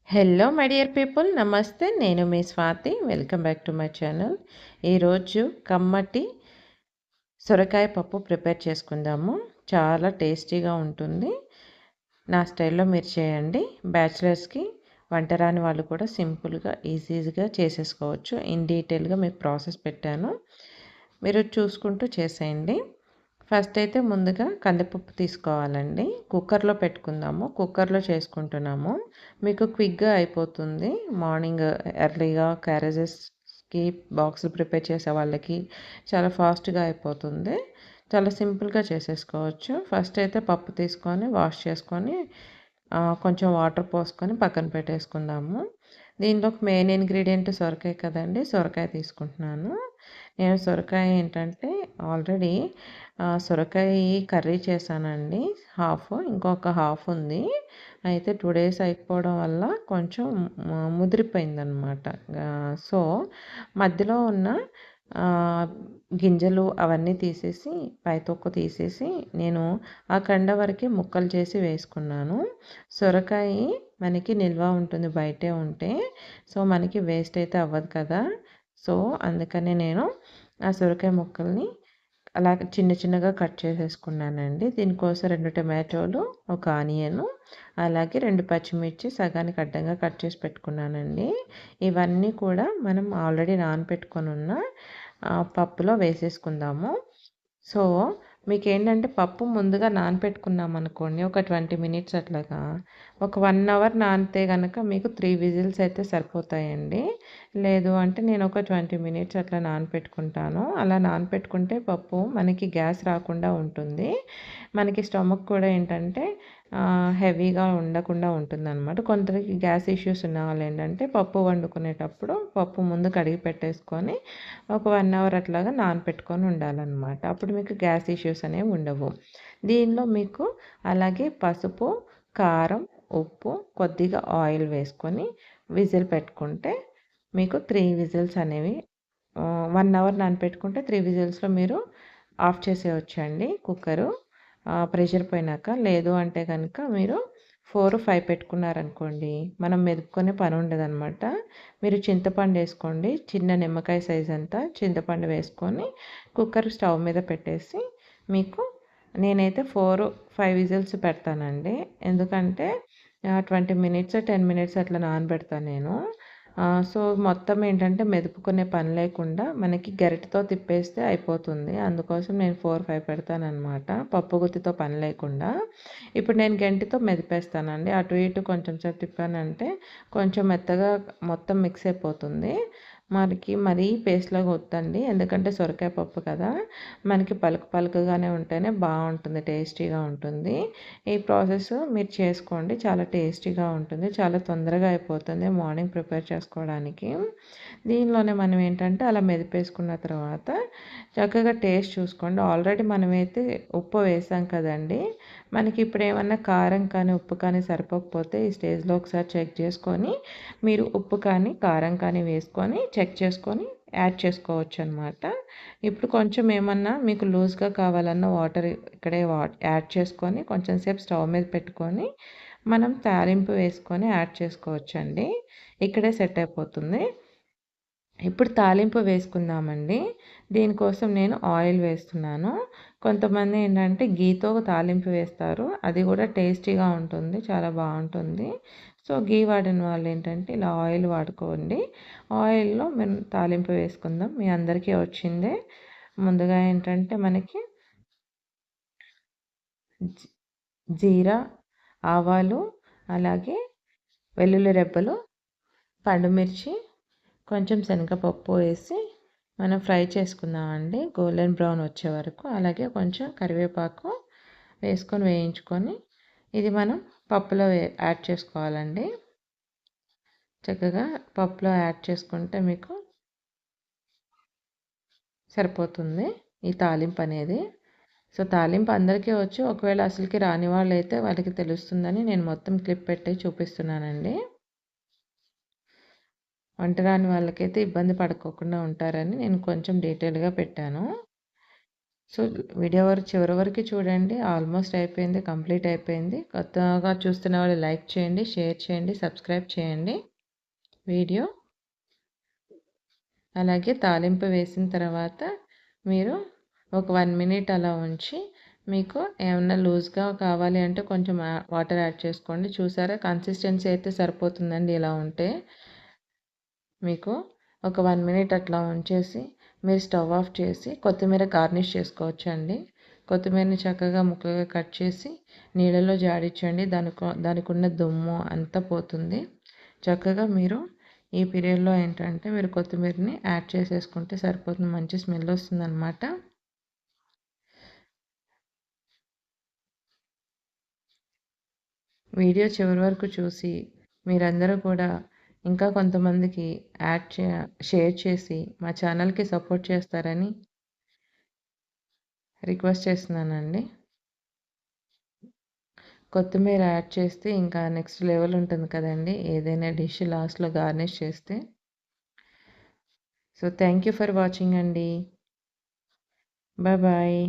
Hello my dear people, నమస్తే. నేను మీ Swathi. Welcome back to my channel. ఈరోజు కమ్మటి సొరకాయ పప్పు ప్రిపేర్ చేసుకుందాము. చాలా టేస్టీగా ఉంటుంది. నా స్టైల్లో మీరు చేయండి. బ్యాచిలర్స్కి, వంట రాని వాళ్ళు కూడా సింపుల్గా ఈజీగా చేసేసుకోవచ్చు. ఇన్ డీటెయిల్గా మీకు ప్రాసెస్ పెట్టాను, మీరు చూసుకుంటూ చేసేయండి. ఫస్ట్ అయితే ముందుగా కందిపప్పు తీసుకోవాలండి. కుక్కర్లో పెట్టుకుందాము. కుక్కర్లో చేసుకుంటున్నాము. మీకు క్విక్గా అయిపోతుంది. మార్నింగ్ ఎర్లీగా క్యారేజెస్కి బాక్సులు ప్రిపేర్ చేసే వాళ్ళకి చాలా ఫాస్ట్గా అయిపోతుంది. చాలా సింపుల్గా చేసేసుకోవచ్చు. ఫస్ట్ అయితే పప్పు తీసుకొని వాష్ చేసుకొని కొంచెం వాటర్ పోసుకొని పక్కన పెట్టేసుకుందాము. దీంట్లోకి మెయిన్ ఇంగ్రీడియంట్ సొరకాయ కదండి. సొరకాయ తీసుకుంటున్నాను. నేను సొరకాయ ఏంటంటే ఆల్రెడీ సొరకాయ కర్రీ చేశానండి. ఇంకొక హాఫ్ ఉంది. అయితే 2 days అయిపోవడం వల్ల కొంచెం ముదిరిపోయిందనమాట. సో మధ్యలో ఉన్న గింజలు అవన్నీ తీసేసి, పైతొక్కు తీసేసి నేను ఆ కండ వరకే ముక్కలు చేసి వేసుకున్నాను. సొరకాయ మనకి నిల్వ ఉంటుంది బయటే ఉంటే. సో మనకి వేస్ట్ అయితే అవ్వదు కదా. సో అందుకని నేను ఆ సొరకాయ ముక్కల్ని అలా చిన్నగా కట్ చేసేసుకున్నానండి. దీనికోసం 2 టమాటోలు, ఒక ఆనియను, అలాగే 2 పచ్చిమిర్చి సగానికి అడ్డంగా కట్ చేసి పెట్టుకున్నానండి. ఇవన్నీ కూడా మనం ఆల్రెడీ నానబెట్టుకొని ఉన్న పప్పులో వేసేసుకుందాము. సో మీకేంటంటే పప్పు ముందుగా నానపెట్టుకున్నామనుకోండి, ఒక 20 మినిట్స్ అట్లాగా, ఒక 1 అవర్ నానితే కనుక మీకు 3 విజిల్స్ అయితే సరిపోతాయండి. లేదు అంటే నేను ఒక 20 మినిట్స్ అట్లా నానపెట్టుకుంటాను. అలా నానపెట్టుకుంటే పప్పు మనకి గ్యాస్ రాకుండా ఉంటుంది. మనకి స్టమక్ కూడా ఏంటంటే హెవీగా ఉండకుండా ఉంటుందన్నమాట. కొందరికి గ్యాస్ ఇష్యూస్ ఉన్న వాళ్ళు ఏంటంటే పప్పు వండుకునేటప్పుడు పప్పు ముందు కడిగి పెట్టేసుకొని ఒక 1 అవర్ అట్లాగా నానపెట్టుకొని ఉండాలన్నమాట. అప్పుడు మీకు గ్యాస్ ఇష్యూస్ అనేవి ఉండవు. దీనిలో మీకు అలాగే పసుపు, కారం, ఉప్పు, కొద్దిగా ఆయిల్ వేసుకొని విజిల్ పెట్టుకుంటే మీకు 3 విజిల్స్ అనేవి 1 అవర్ నానపెట్టుకుంటే 3 విజిల్స్లో మీరు ఆఫ్ చేసేయచ్చండి కుక్కరు, ప్రెషర్ పోయినాక. లేదు అంటే కనుక మీరు 4, 5 పెట్టుకున్నారనుకోండి, మనం మెదుపుకునే పని ఉండదన్నమాట. మీరు చింతపండు వేసుకోండి. చిన్న నిమ్మకాయ సైజ్ అంతా చింతపండు వేసుకొని కుక్కర్ స్టవ్ మీద పెట్టేసి, మీకు నేనైతే 4, 5 విజిల్స్ పెడతానండి. ఎందుకంటే 20 మినిట్స్ 10 మినిట్స్ అట్లా నానబెడతాను నేను. సో మొత్తం ఏంటంటే మెదుపుకునే పని లేకుండా మనకి గరిటెతో తిప్పేస్తే అయిపోతుంది. అందుకోసం నేను 4, 5 పెడతానమాట, పప్పు గుత్తితో పని లేకుండా. ఇప్పుడు నేను గంటితో మెదిపేస్తానండి. అటు ఇటు కొంచెం సేపు తిప్పానంటే కొంచెం మెత్తగా మొత్తం మిక్స్ అయిపోతుంది. మరీ పేస్ట్లాగా వద్దండి, ఎందుకంటే సొరకాయ పప్పు కదా, మనకి పలుకుగానే ఉంటేనే బాగుంటుంది, టేస్టీగా ఉంటుంది. ఈ ప్రాసెస్ మీరు చేసుకోండి, చాలా టేస్టీగా ఉంటుంది, చాలా తొందరగా అయిపోతుంది మార్నింగ్ ప్రిపేర్ చేసుకోవడానికి. దీనిలోనే మనం ఏంటంటే అలా మెదిపేసుకున్న తర్వాత చక్కగా టేస్ట్ చూసుకోండి. ఆల్రెడీ మనమైతే ఉప్పు వేసాం కదండి. మనకి ఇప్పుడు ఏమన్నా కారం కానీ ఉప్పు కానీ సరిపోకపోతే ఈ స్టేజ్లో ఒకసారి చెక్ చేసుకొని మీరు ఉప్పు కానీ కారం కానీ వేసుకొని చెక్ చేసుకొని యాడ్ చేసుకోవచ్చు అనమాట. ఇప్పుడు కొంచెం ఏమన్నా మీకు లూజ్గా కావాలన్న వాటర్ ఇక్కడే యాడ్ చేసుకొని కొంచెం సేపు స్టవ్ మీద పెట్టుకొని మనం తాలింపు వేసుకొని యాడ్ చేసుకోవచ్చండి. ఇక్కడే సెట్ అయిపోతుంది. ఇప్పుడు తాలింపు వేసుకుందామండి. దీనికోసం నేను ఆయిల్ వేస్తున్నాను. కొంతమంది ఏంటంటే గీతో తాలింపు వేస్తారు, అది కూడా టేస్టీగా ఉంటుంది, చాలా బాగుంటుంది. సో గీ వాడిన వాళ్ళు ఏంటంటే ఇలా ఆయిల్ వాడుకోండి. ఆయిల్లో మేము తాలింపు వేసుకుందాం. మీ అందరికీ వచ్చిందే. ముందుగా ఏంటంటే మనకి జీరా, ఆవాలు, అలాగే వెల్లుల్లి రెబ్బలు, పండుమిర్చి, కొంచెం శనగపప్పు వేసి మనం ఫ్రై చేసుకుందామండి గోల్డెన్ బ్రౌన్ వచ్చే వరకు. అలాగే కొంచెం కరివేపాకు వేసుకొని వేయించుకొని ఇది మనం పప్పులో యాడ్ చేసుకోవాలండి. చక్కగా పప్పులో యాడ్ చేసుకుంటే మీకు సరిపోతుంది ఈ తాలింపు అనేది. సో తాలింపు అందరికీ వచ్చు, ఒకవేళ అసలుకి రాని వాళ్ళు అయితే వాళ్ళకి తెలుస్తుందని నేను మొత్తం క్లిప్ పెట్టి చూపిస్తున్నానండి. వంట రాని వాళ్ళకైతే ఇబ్బంది పడుకోకుండా ఉంటారని నేను కొంచెం డీటెయిల్గా పెట్టాను. సో వీడియో చివరి వరకు చూడండి. ఆల్మోస్ట్ అయిపోయింది, కంప్లీట్ అయిపోయింది. కొత్తగా చూస్తున్న వాళ్ళు లైక్ చేయండి, షేర్ చేయండి, సబ్స్క్రైబ్ చేయండి వీడియో. అలాగే తాలింపు వేసిన తర్వాత మీరు ఒక 1 మినిట్ అలా ఉంచి మీకు ఏమన్నా లూజ్గా కావాలి అంటే కొంచెం వాటర్ యాడ్ చేసుకోండి. చూసారా కన్సిస్టెన్సీ అయితే సరిపోతుందండి. ఇలా ఉంటే మీకు ఒక 1 మినిట్ అట్లా ఉంచేసి మీరు స్టవ్ ఆఫ్ చేసి కొత్తిమీర గార్నిష్ చేసుకోవచ్చు అండి. కొత్తిమీరని చక్కగా ముక్కలుగా కట్ చేసి నీళ్ళలో జాడించండి. దానికి ఉన్న దుమ్ము అంతా పోతుంది. చక్కగా మీరు ఈ పీరియడ్లో ఏంటంటే మీరు కొత్తిమీరని యాడ్ చేసేసుకుంటే సరిపోతుంది. మంచి స్మెల్ వస్తుందన్నమాట. వీడియో చివరి వరకు చూసి మీరందరూ కూడా ఇంకా కొంతమందికి షేర్ చేసి మా ఛానల్కి సపోర్ట్ చేస్తారని రిక్వెస్ట్ చేస్తున్నానండి. కొత్తిమీర యాడ్ చేస్తే ఇంకా నెక్స్ట్ లెవెల్ ఉంటుంది కదండి, ఏదైనా డిష్ లాస్ట్లో గార్నిష్ చేస్తే. So thank you for watching అండి. Bye bye.